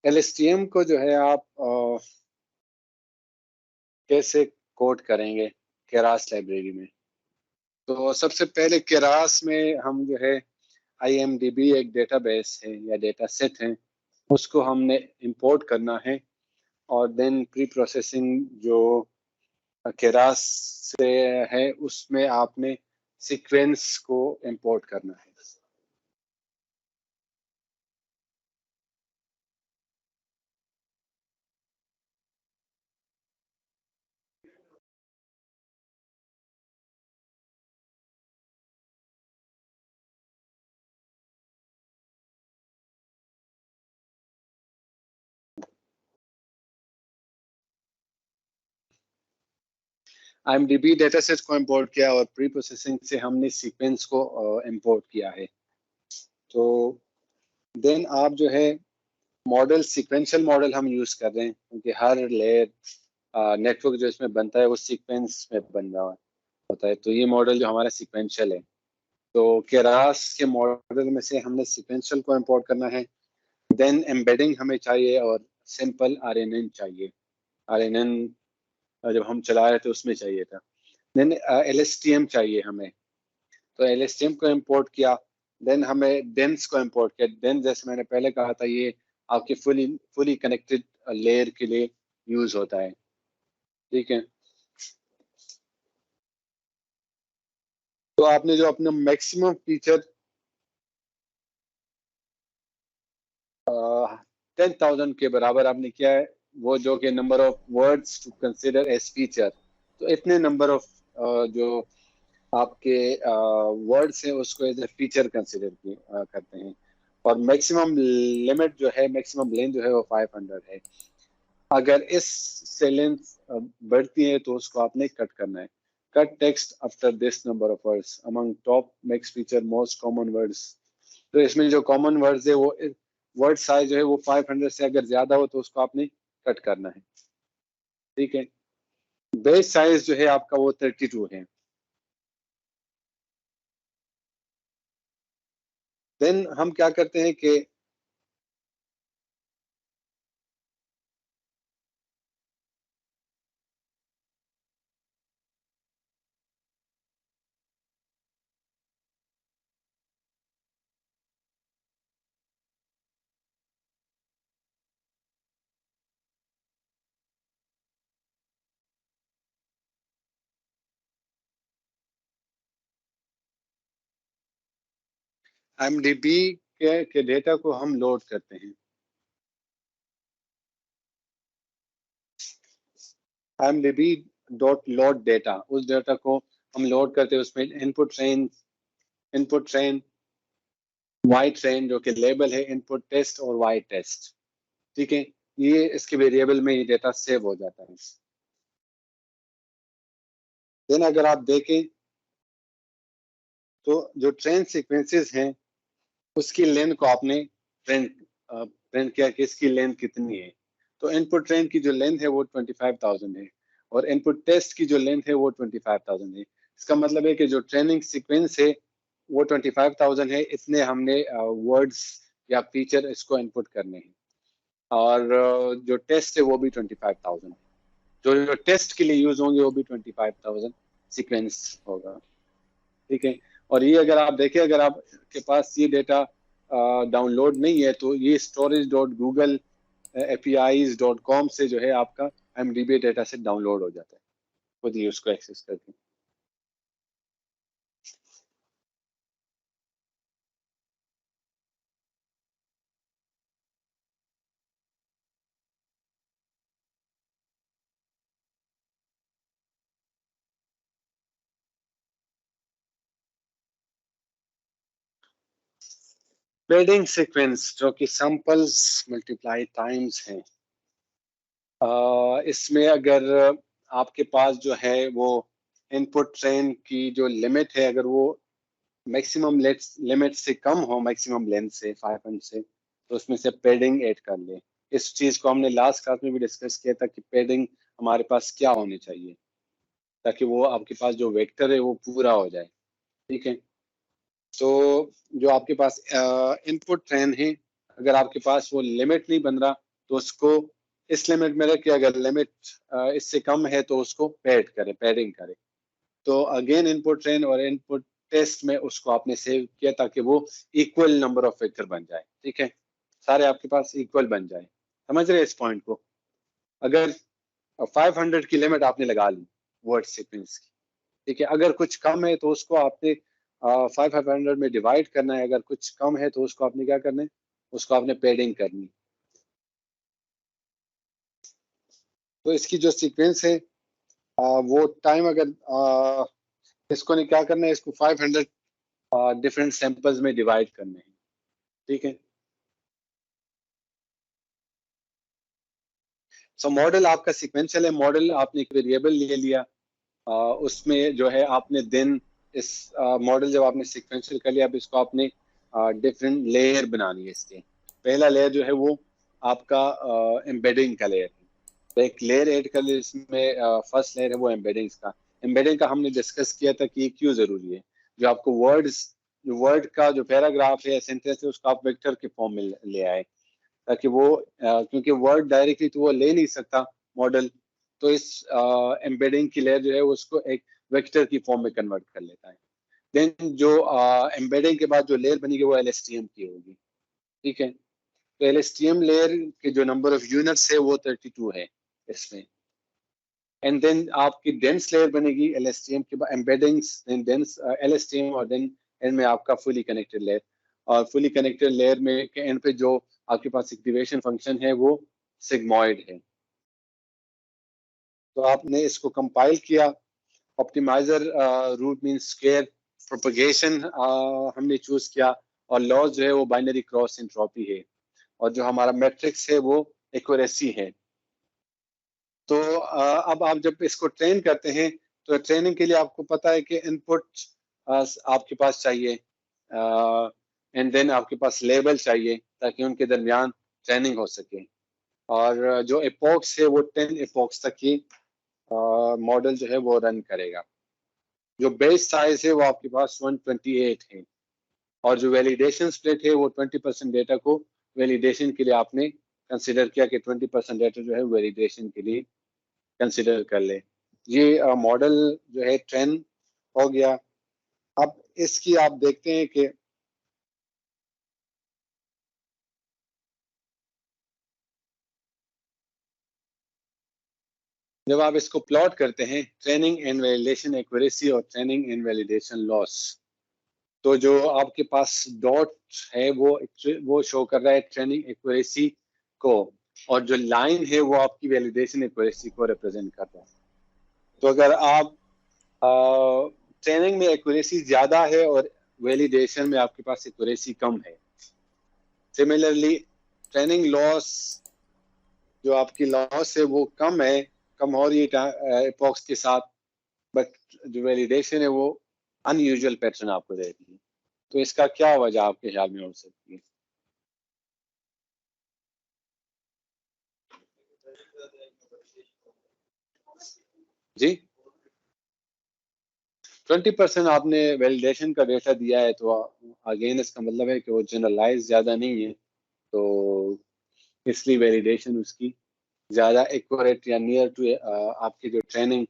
LSTM को जो है आप कैसे कोड करेंगे केरास लाइब्रेरी में? तो सबसे पहले केरास में हम जो है IMDb एक डेटाबेस है या डेटा सेट है, उसको हमने इंपोर्ट करना है और देन प्री प्रोसेसिंग जो केरास से है उसमें आपने सीक्वेंस को इंपोर्ट करना है। IMDb डेटा सेट को इंपोर्ट किया और प्री प्रोसेसिंग से हमने सीक्वेंस को इंपोर्ट किया है। तो देन आप जो है मॉडल सीक्वेंशियल मॉडल हम यूज कर रहे हैं, क्योंकि हर लेयर नेटवर्क जो इसमें बनता है वो सीक्वेंस में बन रहा होता है। तो ये मॉडल जो हमारा सीक्वेंशियल है, तो केरास के मॉडल में से हमने सीक्वेंशियल को इंपोर्ट करना है। देन एम्बेडिंग हमें चाहिए और सिंपल RNN चाहिए। RNN जब हम चला रहे थे उसमें चाहिए था। देन LSTM चाहिए हमें, तो LSTM को इंपोर्ट किया। देन हमें डेंस को इंपोर्ट किया। डेंस जैसे मैंने पहले कहा था, ये आपके फुली कनेक्टेड लेयर के लिए यूज होता है। ठीक है, तो आपने जो अपना मैक्सिमम फीचर 10,000 के बराबर आपने किया है, वो जो कि number of words to consider as feature, तो इतने नंबर ऑफ जो आपके वर्ड्स हैं उसको एज ए फीचर कंसिडर करते हैं। और मैक्सिमम लिमिट जो है, मैक्सिमम लेंथ जो है वो 500 है। अगर इस से लेंथ बढ़ती है तो उसको आपने कट करना है। Cut text after this number of words among top max feature most common words. तो इसमें जो कॉमन वर्ड्स है वो वर्ड साइज जो है वो 500 से अगर ज्यादा हो तो उसको आपने कट करना है। ठीक है, बेस साइज जो है आपका वो 32 है। देन हम क्या करते हैं कि IMDb के डेटा को हम लोड करते हैं। IMDb डॉट लोड डेटा, उस डेटा को हम लोड करते हैं। उसमें इनपुट ट्रेन वाई ट्रेन जो कि लेबल है इनपुट टेस्ट और वाई टेस्ट। ठीक है, ये इसके वेरिएबल में ये डेटा सेव हो जाता है। देन अगर आप देखें तो जो ट्रेन सीक्वेंसेस हैं उसकी लेंथ को आपने प्रिंट प्रिंट किया कि इसकी लेंथ कितनी है। तो इनपुट ट्रेन की जो लेंथ है वो 25,000 है और इनपुट टेस्ट की जो लेंथ है वो 25,000 है। इसका मतलब है कि जो ट्रेनिंग सीक्वेंस है वो 25,000 है, इतने हमने वर्ड्स या फीचर इसको इनपुट करने हैं। और जो टेस्ट है वो भी 25,000 है। जो टेस्ट के लिए यूज होंगे वो भी 25,000 सीक्वेंस होगा। ठीक है, और ये अगर आप देखें, अगर आपके पास ये डेटा डाउनलोड नहीं है तो ये storage.google.apis.com से जो है आपका IMDb डेटा सेट डाउनलोड हो जाता है खुद ही उसको एक्सेस करके। पेडिंग सीक्वेंस जो कि सैंपल्स मल्टीप्लाई टाइम्स है, इसमें अगर आपके पास जो है वो इनपुट ट्रेन की जो लिमिट है अगर वो मैक्सिमम लिमिट से कम हो, मैक्सिमम लेंथ से 500 से, तो उसमें से पेडिंग ऐड कर ले। इस चीज को हमने लास्ट क्लास में भी डिस्कस किया था कि पेडिंग हमारे पास क्या होनी चाहिए ताकि वो आपके पास जो वेक्टर है वो पूरा हो जाए। ठीक है, तो जो आपके पास इनपुट ट्रेन है, अगर आपके पास वो लिमिट नहीं बन रहा तो उसको इस लिमिट में रखे, अगर लिमिट इससे कम है तो उसको पैडिंग करे। तो अगेन इनपुट ट्रेन और इनपुट टेस्ट में उसको आपने सेव किया ताकि वो इक्वल नंबर ऑफ वेक्टर बन जाए। ठीक है, सारे आपके पास इक्वल बन जाए। समझ रहे हैं इस पॉइंट को? अगर 500 की लिमिट आपने लगा ली वर्ड सीक्वेंस की, ठीक है, अगर कुछ कम है तो उसको आपने 500 में डिवाइड करना है, अगर कुछ कम है तो उसको आपने क्या करना है, उसको आपने पैडिंग करनी। तो इसकी जो सीक्वेंस है वो टाइम, अगर इसको नहीं क्या करना है, इसको 500 डिफरेंट सैंपल्स में डिवाइड करने हैं। ठीक है, सो मॉडल आपका सीक्वेंशियल है। मॉडल आपने एक वेरिएबल ले लिया, उसमें जो है आपने देन इस मॉडल जब आपने सीक्वेंशियल कर लिया, अब इसको आपने डिफरेंट लेयर बनानी है। इसके पहला लेयर जो है वो आपका एम्बेडिंग का लेयर है। तो एक लेयर ऐड कर लिया, इसमें फर्स्ट लेयर है वो एम्बेडिंग्स का। एम्बेडिंग का हमने डिस्कस किया था कि ये क्यों जरूरी है। जो आपको जो वर्ड का जो पैराग्राफ है, सेंटेंस है, उसको आप वेक्टर के फॉर्म में ले आए, ताकि वो क्योंकि वर्ड डायरेक्टली तो वो ले नहीं सकता मॉडल, तो इस एम्बेडिंग की लेयर जो है उसको एक वेक्टर की फॉर्म में कन्वर्ट कर लेता है। देन जो एम्बेडिंग के बाद जो लेयर बनेगी वो एलएसटीएम की होगी। ठीक है, तो एलएसटीएम लेयर के जो नंबर ऑफ यूनिट्स है वो 32 है इसमें। एंड देन आपकी डेंस लेयर बनेगी एलएसटीएम के बाद, एम्बेडिंग्स, देन डेंस एलएसटीएम, और देन एंड में आपका फुली कनेक्टेड लेयर। और फुली कनेक्टेड लेयर में के एंड पे जो आपके पास एक्टिवेशन फंक्शन है वो सिग्मॉइड है। तो आपने इसको कंपाइल किया। Optimiser root mean square propagation हमने चूज किया, और लॉस जो है वो बाइनरी क्रॉस एंट्रोपी है, और जो हमारा मैट्रिक्स है वो एक्यूरेसी है। तो अब आप जब इसको ट्रेन करते हैं तो ट्रेनिंग के लिए आपको पता है कि इनपुट आपके पास चाहिए, एंड देन आपके पास लेबल चाहिए ताकि उनके दरमियान ट्रेनिंग हो सके। और जो एपॉक्स है वो 10 एपॉक्स तक की मॉडल जो है वो रन करेगा। जो बेस साइज है वो आपके पास 128 है, और जो वैलिडेशन स्प्लिट है वो 20% डेटा को वैलिडेशन के लिए आपने कंसिडर किया कि 20% डेटा जो है वैलिडेशन के लिए कंसिडर कर ले। ये मॉडल जो है ट्रेन हो गया। अब इसकी आप देखते हैं कि जब आप इसको प्लॉट करते हैं, ट्रेनिंग एंड वैलिडेशन एक्यूरेसी और ट्रेनिंग एंड वैलिडेशन लॉस, तो जो आपके पास डॉट है वो शो कर रहा है ट्रेनिंग एक्यूरेसी को, और जो लाइन है वो आपकी वैलिडेशन एक्यूरेसी को रिप्रेजेंट कर रहा है। तो अगर आप ट्रेनिंग में एक्यूरेसी ज्यादा है और वैलिडेशन में आपके पास एक्यूरेसी कम है, सिमिलरली ट्रेनिंग लॉस, जो आपकी लॉस है वो कम हो रही है एपॉक्स के साथ, बट जो वैलिडेशन है वो अनयूजुअल पैटर्न आपको दे रही है। तो इसका क्या वजह आपके ख्याल में हो सकती है? जी, 20% आपने वैलिडेशन का डेटा दिया है, तो अगेन इसका मतलब है कि वो जनरलाइज ज्यादा नहीं है, तो इसलिए वैलिडेशन उसकी ज्यादा एक्यूरेट या नियर टू आपकी जो ट्रेनिंग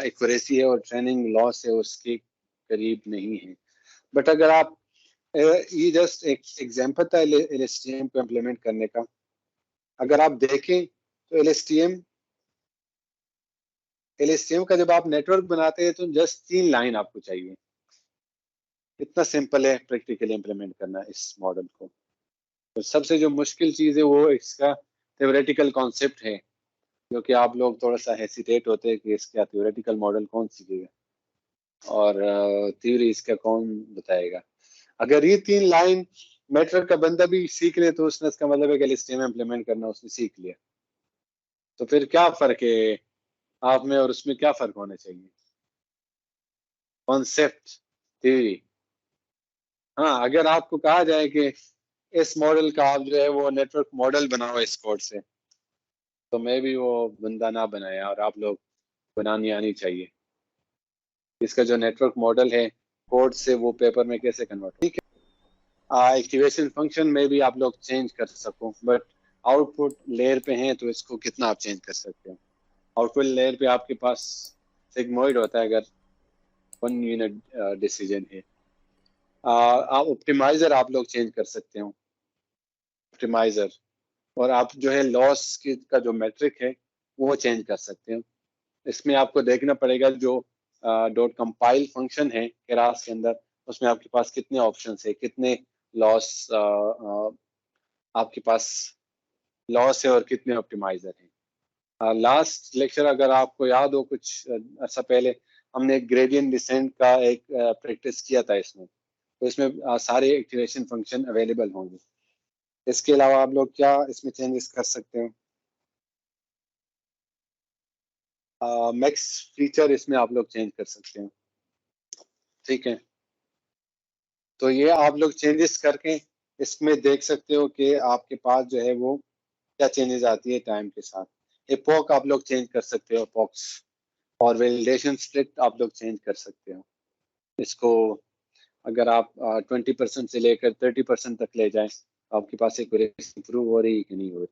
एक्यूरेसी है और ट्रेनिंग लॉस है उसके करीब नहीं है। बट अगर आप ये जस्ट एक एग्जांपल था एलएसटीएम को इम्प्लीमेंट करने का। अगर आप देखें तो एलएसटीएम का जब आप नेटवर्क बनाते हैं तो जस्ट 3 लाइन आपको चाहिए। इतना सिंपल है प्रैक्टिकली इम्प्लीमेंट करना इस मॉडल को। तो सबसे जो मुश्किल चीज है वो इसका थ्योरेटिकल कॉन्सेप्ट है, जो कि आप लोग थोड़ा सा हेसिटेट होते हैं कि इसका थ्योरेटिकल मॉडल कौन सीखेगा और थ्योरी इसका कौन बताएगा। अगर ये 3 लाइन नेटवर्क का बंदा भी सीख ले तो उसने, इसका मतलब है कि एलएसटीएम इम्प्लीमेंट करना उसने सीख लिया। तो फिर क्या फर्क है आप में और उसमें, क्या फर्क होना चाहिए? Concept, theory. हाँ, अगर आपको कहा जाए कि इस मॉडल का आप जो है वो नेटवर्क मॉडल बनाओ इस कोड से, तो मैं भी वो बंदा ना बनाया और आप लोग बनानी आनी चाहिए। इसका जो नेटवर्क मॉडल है कोड से वो पेपर में कैसे कन्वर्ट हो। ठीक है, एक्टिवेशन फंक्शन में भी आप लोग चेंज कर सको, बट आउटपुट लेयर पे हैं तो इसको कितना आप चेंज कर सकते हो। आउटपुट लेयर पे आपके पास सिग्मोइड होता है अगर 1 यूनिट डिसीजन है। आप ऑप्टिमाइजर आप लोग चेंज कर सकते हो, ऑप्टिमाइजर। और आप जो है लॉस की का जो मैट्रिक है वो चेंज कर सकते हो। इसमें आपको देखना पड़ेगा जो डॉट कंपाइल फंक्शन है केरास के अंदर, उसमें आपके पास कितने ऑप्शंस है, कितने लॉस आपके पास लॉस है और कितने ऑप्टिमाइजर हैं। लास्ट लेक्चर अगर आपको याद हो कुछ ऐसा पहले, हमने एक ग्रेडियंट डिसेंट का एक प्रैक्टिस किया था इसमें, तो इसमें सारे एक्टिवेशन फंक्शन अवेलेबल होंगे। इसके अलावा आप लोग क्या इसमें चेंजेस कर सकते हो? मैक्स फीचर इसमें आप लोग चेंज कर सकते हो, ठीक है। तो ये आप लोग चेंजेस करके इसमें देख सकते हो कि आपके पास जो है वो क्या चेंजेस आती है टाइम के साथ। एपोक आप लोग चेंज कर सकते हो, एपोक्स। और वैलिडेशन स्प्लिट आप लोग चेंज कर सकते हो इसको। अगर आप 20% से लेकर 30% तक ले जाएं, आपके पास एक इंप्रूव हो रही है कि नहीं हो रही।